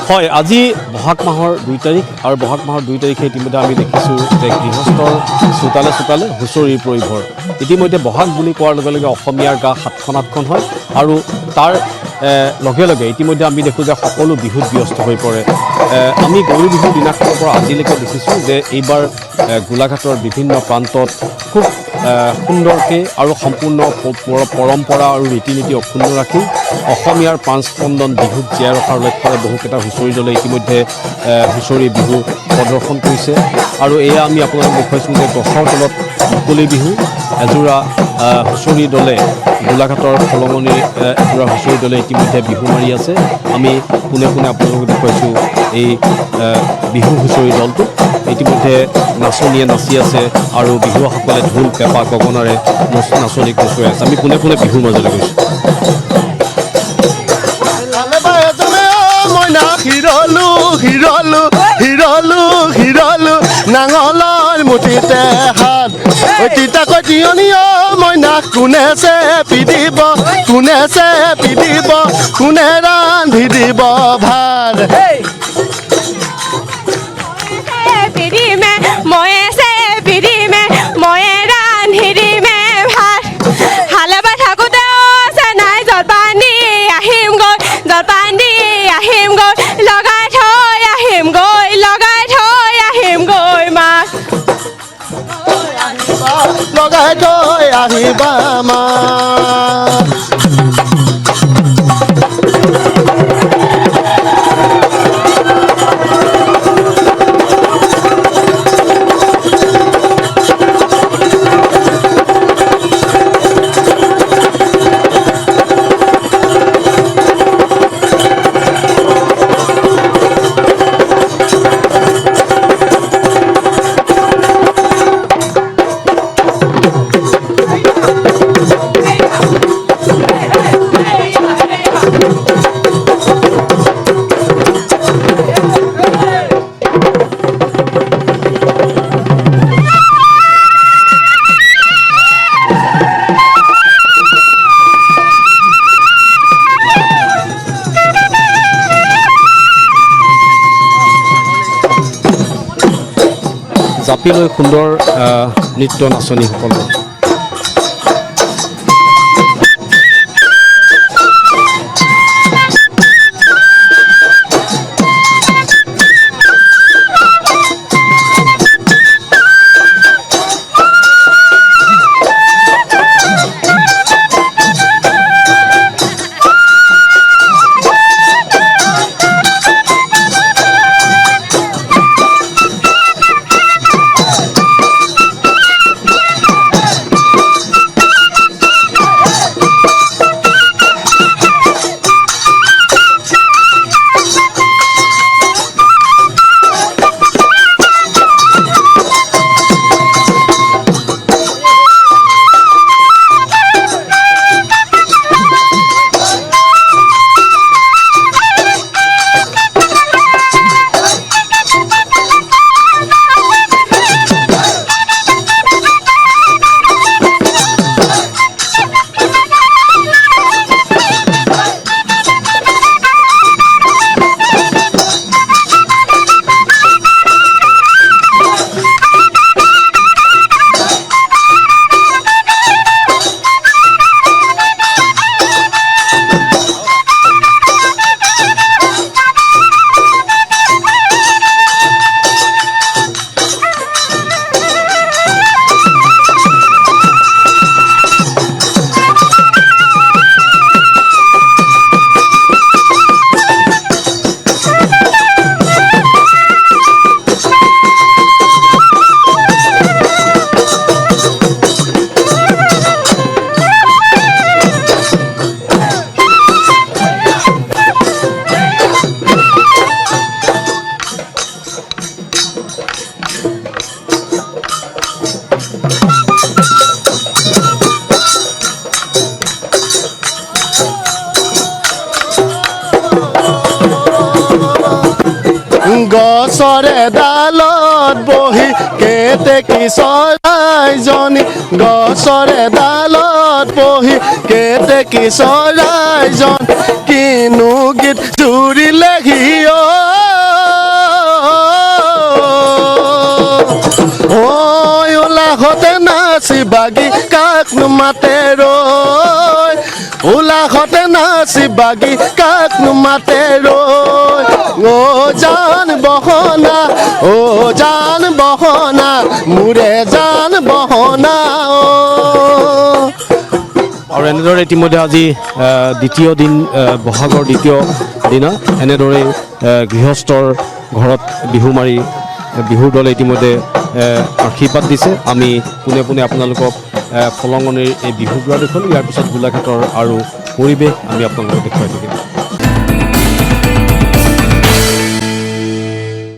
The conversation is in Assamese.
হয় আজি বহাগ মাহৰ 2 তাৰিখ আৰু বহাগ মাহৰ 2 তাৰিখে ইতিমধ্যে আমি দেখিছোঁ যে গৃহস্থৰ চোতালে চোতালে হুঁচৰিৰ পৰিভৰ ইতিমধ্যে বহাগ বুলি কোৱাৰ লগে লগে অসমীয়াৰ গা সাতখন আঠখন হয় আৰু তাৰ লগে লগে ইতিমধ্যে আমি দেখোঁ যে সকলো বিহুত ব্যস্ত হৈ পৰে আমি গৰু বিহুৰ দিনাখনৰ পৰা আজিলৈকে দেখিছোঁ যে এইবাৰ গোলাঘাটৰ বিভিন্ন প্ৰান্তত খুব সুন্দৰকৈ আৰু সম্পূৰ্ণ পৰম্পৰা আৰু ৰীতি নীতি অক্ষুণ্ণ ৰাখি অসমীয়াৰ প্ৰাণ স্পন্দন বিহুক জীয়াই ৰখাৰ লক্ষ্যৰে বহুকেইটা হুঁচৰি দলে ইতিমধ্যে হুঁচৰি বিহু প্ৰদৰ্শন কৰিছে আৰু এয়া আমি আপোনালোকক দেখুৱাইছোঁ যে গছৰ তলত মুকলি বিহু এযোৰা হুঁচৰি দলে গোলাঘাটৰ ফলঙনিৰ এযোৰা হুঁচৰি দলে ইতিমধ্যে বিহু মাৰি আছে আমি পোনে পোনে আপোনালোকক দেখুৱাইছোঁ এই বিহু হুঁচৰি দলটোক ইতিমধ্যে নাচনীয়ে নাচি আছে আৰু বিহুৱাসকলে ঢোল পেঁপা গগনাৰে নাচনীক নচুৱাই আছে আমি পোনে পোনে বিহুৰ মাজলৈ গৈছোঁ হিৰলো হিৰলো হিৰলো হিৰলো নাঙলৰ মুঠিতে হাত তিতাকৈ তিয়নীয় মইনা কোনে চেপি দিব কোনে চেপি দিব কোনে ৰান্ধি দিব ভাত ময়ে চেপি দিমে ময়ে ৰান্ধি দিমে ভাত হালে বাই থাকোঁতে আছে নাই জলপান দি আহিম গৈ জলপান দি আহিম গৈ লগাই থৈ আহিম গৈ মাছ লগাই থৈ আহিবা মাছ জাপি লৈ সুন্দৰ নৃত্য নাচনীসকল গছৰে ডালত বহি কেতেকী চৰাইজনী গছৰে ডালত বহি কেতেকী চৰাইজন কিনো গীত জুৰিলে ঘিয় কাকনো মাতে ৰৈ উলাহতে নাচি বাগি কাকনো মাতে ৰৈ জান বহনা মোৰে জান বহনা আৰু এনেদৰে ইতিমধ্যে আজি দ্বিতীয় দিন বহাগৰ দ্বিতীয় দিনা এনেদৰে গৃহস্থৰ ঘৰত বিহু মাৰি বিহুৰ দলে ইতিমধ্যে আশীৰ্বাদ দিছে আমি পোনে পোনে আপোনালোকক ফলঙনিৰ এই বিহু গুড়া দেখুৱালোঁ ইয়াৰ পিছত গোলাঘাটৰ আৰু পৰিৱেশ আমি আপোনালোকক দেখুৱাই থাকিম